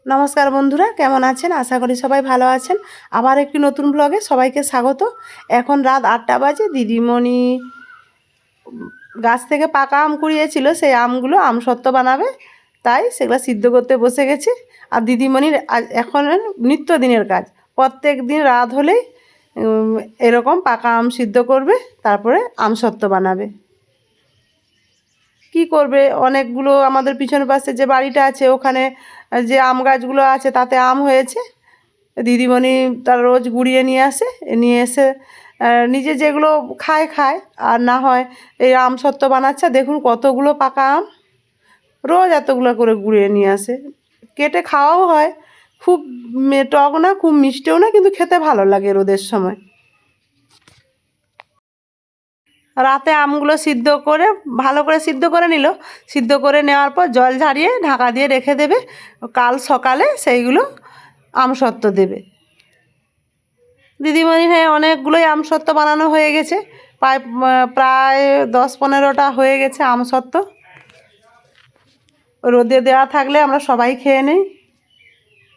নমস্কার বন্ধুরা, কেমন আছেন? আশা করি সবাই ভালো আছেন। আবার একটি নতুন ব্লগে সবাইকে স্বাগত। এখন রাত 8টা বাজে। দিদিমণি গাছ থেকে পাকা আম কুড়িয়েছিল, সেই আমগুলো আমসত্ত্ব বানাবে, তাই সেগুলো সিদ্ধ করতে বসে গেছে। আর দিদিমণির এখন নিত্যদিনের কাজ, প্রত্যেক দিন রাত হলেই এরকম পাকা আম সিদ্ধ করবে, তারপরে আমসত্ত্ব বানাবে। কি করবে, অনেকগুলো আমাদের পিছনের পাশে যে বাড়িটা আছে, ওখানে যে আম গাছগুলো আছে তাতে আম হয়েছে। দিদিমণি তার রোজ গুড়িয়ে নিয়ে আসে, নিয়ে এসে নিজে যেগুলো খায় খায়, আর না হয় এই আমসত্ত্ব বানাচ্ছে। দেখুন কতগুলো পাকা আম, রোজ এতগুলো করে গুড়িয়ে নিয়ে আসে। কেটে খাওয়াও হয়, খুব টক না, খুব মিষ্টিও না, কিন্তু খেতে ভালো লাগে রোদের সময়। রাতে আমগুলো সিদ্ধ করে ভালো করে সিদ্ধ করে নিল। সিদ্ধ করে নেওয়ার পর জল ঝারিয়ে ঢাকা দিয়ে রেখে দেবে। কাল সকালে সেইগুলো আমসত্ত্ব দেবে। দিদিমণি হ্যাঁ, অনেকগুলোই আমসত্ত্ব বানানো হয়ে গেছে, প্রায় 10-15টা হয়ে গেছে আমসত্ত্ব। রোদে দেওয়া থাকলে আমরা সবাই খেয়ে নিই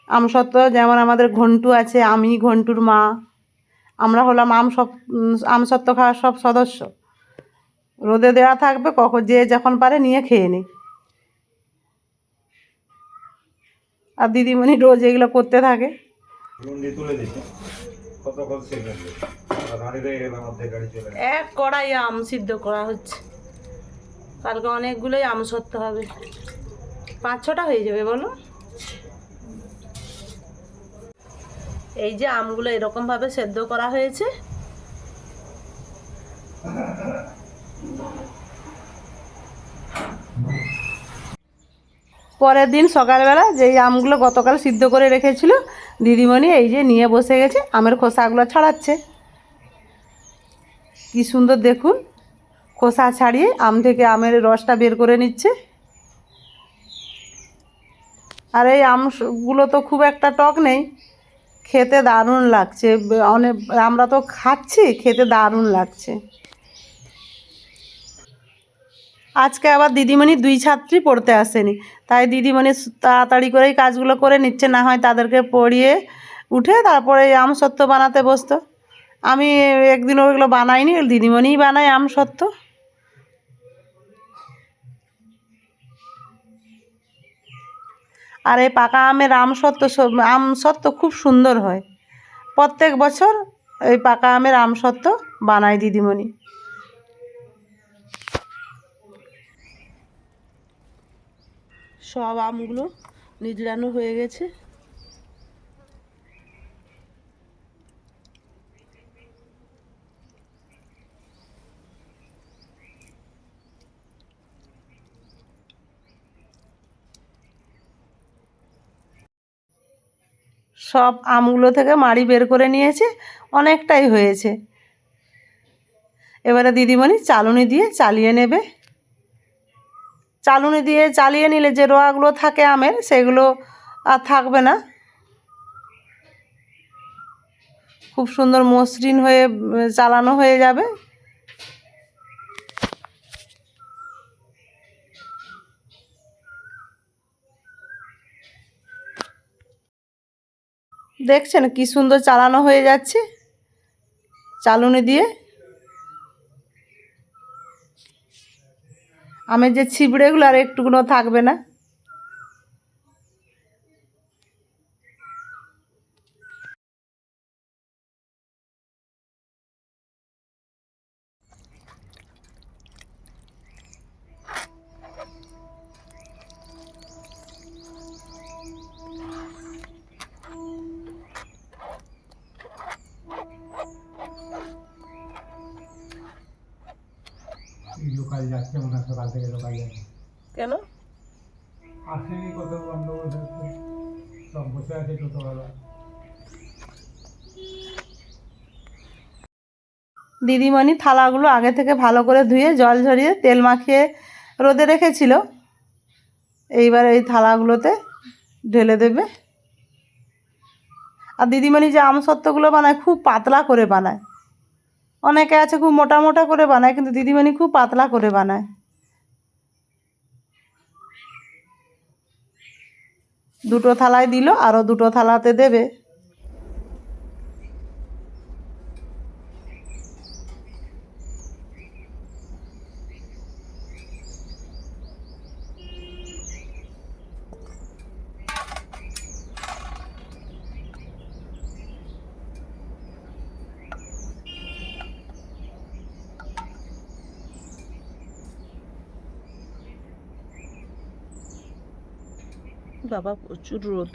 আমসত্ত্ব। যেমন আমাদের ঘন্টু আছে, আমি ঘন্টুর মা, আমরা হলাম আমসত্ত্ব খাওয়ার সব সদস্য। রোদে দেওয়া থাকবে, কখন যে যখন পারে নিয়ে খেয়ে নিই। আর দিদিমণি রোজ এগুলো করতে থাকে। এক কড়াই আম সিদ্ধ করা হচ্ছে, কালকে অনেকগুলোই আমসত্ত্ব হবে, 5-6টা হয়ে যাবে বলো। এই যে আমগুলো এরকমভাবে সেদ্ধ করা হয়েছে। পরের দিন সকালবেলা যেই আমগুলো গতকাল সিদ্ধ করে রেখেছিল, দিদিমণি এই যে নিয়ে বসে গেছে, আমের খোসাগুলো ছাড়াচ্ছে। কি সুন্দর দেখুন, খোসা ছাড়িয়ে আম থেকে আমের রসটা বের করে নিচ্ছে। আর এই আমগুলো তো খুব একটা টক নেই, খেতে দারুণ লাগছে। অনেক, আমরা তো খাচ্ছি, খেতে দারুণ লাগছে। আজকে আবার দিদিমণি 2 ছাত্রী পড়তে আসেনি, তাই দিদিমণি তাড়াতাড়ি করেই কাজগুলো করে নিচ্ছে, না হয় তাদেরকে পড়িয়ে উঠে তারপরে আমসত্ত্ব বানাতে বসতো। আমি একদিন ওইগুলো বানাইনি, দিদিমণিই বানায় আমসত্ত্ব। আর এই পাকা আমের আমসত্ত্ব খুব সুন্দর হয়। প্রত্যেক বছর এই পাকা আমের আমসত্ত্ব বানায় দিদিমণি। সব আমগুলো নিজড়ানো হয়ে গেছে। সব আমগুলো থেকে মাড়ি বের করে নিয়েছে, অনেকটাই হয়েছে। এবারে দিদিমণি চালুনি দিয়ে চালিয়ে নেবে। চালুনি দিয়ে চালিয়ে নিলে যে রোয়াগুলো থাকে আমের, সেগুলো আর থাকবে না। খুব সুন্দর মসৃণ হয়ে চালানো হয়ে যাবে। দেখছেন কি সুন্দর চালানো হয়ে যাচ্ছে চালুনি দিয়ে। আমের যে ছিবড়েগুলো আর একটুকুনো থাকবে না। লোকাল যাচ্ছে, মনে হয় সকাল থেকে লোকাল যাচ্ছে। কেন আসেনি, কত বন্ধ বসে আছে, সব বসে আছে টোটোওয়ালা। দিদিমণি থালাগুলো আগে থেকে ভালো করে ধুয়ে জল ঝরিয়ে তেল মাখিয়ে রোদে রেখেছিল। এইবার এই থালাগুলোতে ঢেলে দেবে। আর দিদিমণি যে আমসত্ত্বগুলো বানায় খুব পাতলা করে বানায়। অনেকে আছে খুব মোটা মোটা করে বানায়, কিন্তু দিদিমণি খুব পাতলা করে বানায়। দুটো থালায় দিল, আরও দুটো থালাতে দেবে। বাবা প্রচুর রোদ।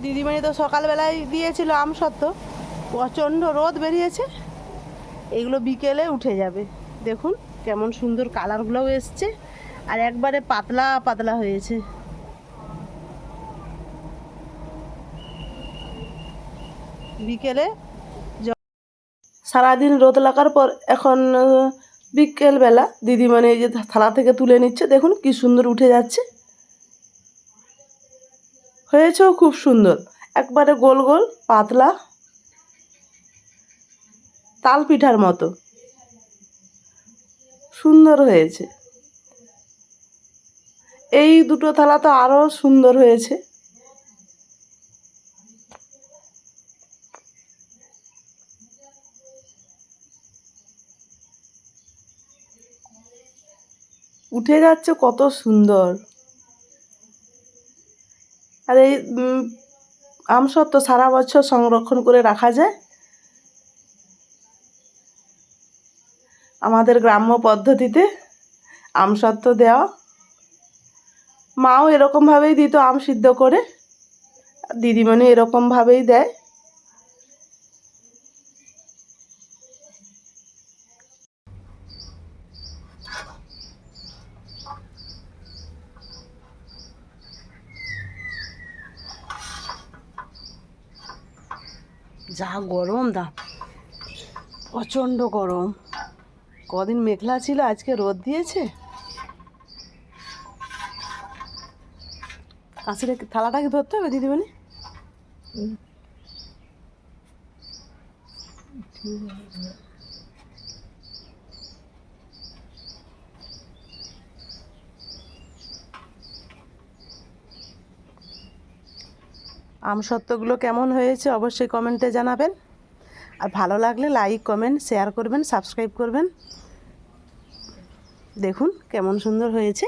দিদিমণি তো সকালবেলায় দিয়েছিল আমসত্ত্ব, প্রচণ্ড রোদ বেরিয়েছে। এগুলো বিকেলে উঠে যাবে। দেখুন কেমন সুন্দর কালারগুলোও এসছে, আর একবারে পাতলা পাতলা হয়েছে। বিকেলে সারাদিন রোদ লাগার পর এখন বিকেলবেলা দিদিমণি এই যে থালা থেকে তুলে নিচ্ছে, দেখুন কি সুন্দর উঠে যাচ্ছে। হয়েছেও খুব সুন্দর, একবারে গোল গোল পাতলা তাল পিঠার মতো সুন্দর হয়েছে। এই দুটো থালা তো আরও সুন্দর হয়েছে। উঠে যাচ্ছে কত সুন্দর। আর এই আমসত্ত্ব সারা বছর সংরক্ষণ করে রাখা যায়। আমাদের গ্রাম্য পদ্ধতিতে আমসত্ত্ব দেওয়া, মাও এরকমভাবেই দিত আম সিদ্ধ করে, দিদিমণি এরকমভাবেই দেয়। যা গরম, প্রচণ্ড গরম। কদিন মেঘলা ছিল, আজকে রোদ দিয়েছে। কাছের থালাটা কি ধরতে হবে দিদিমণি? আমসত্ত্বগুলো কেমন হয়েছে অবশ্যই কমেন্টে জানাবেন। আর ভালো লাগলে লাইক, কমেন্ট, শেয়ার করবেন, সাবস্ক্রাইব করবেন। দেখুন কেমন সুন্দর হয়েছে।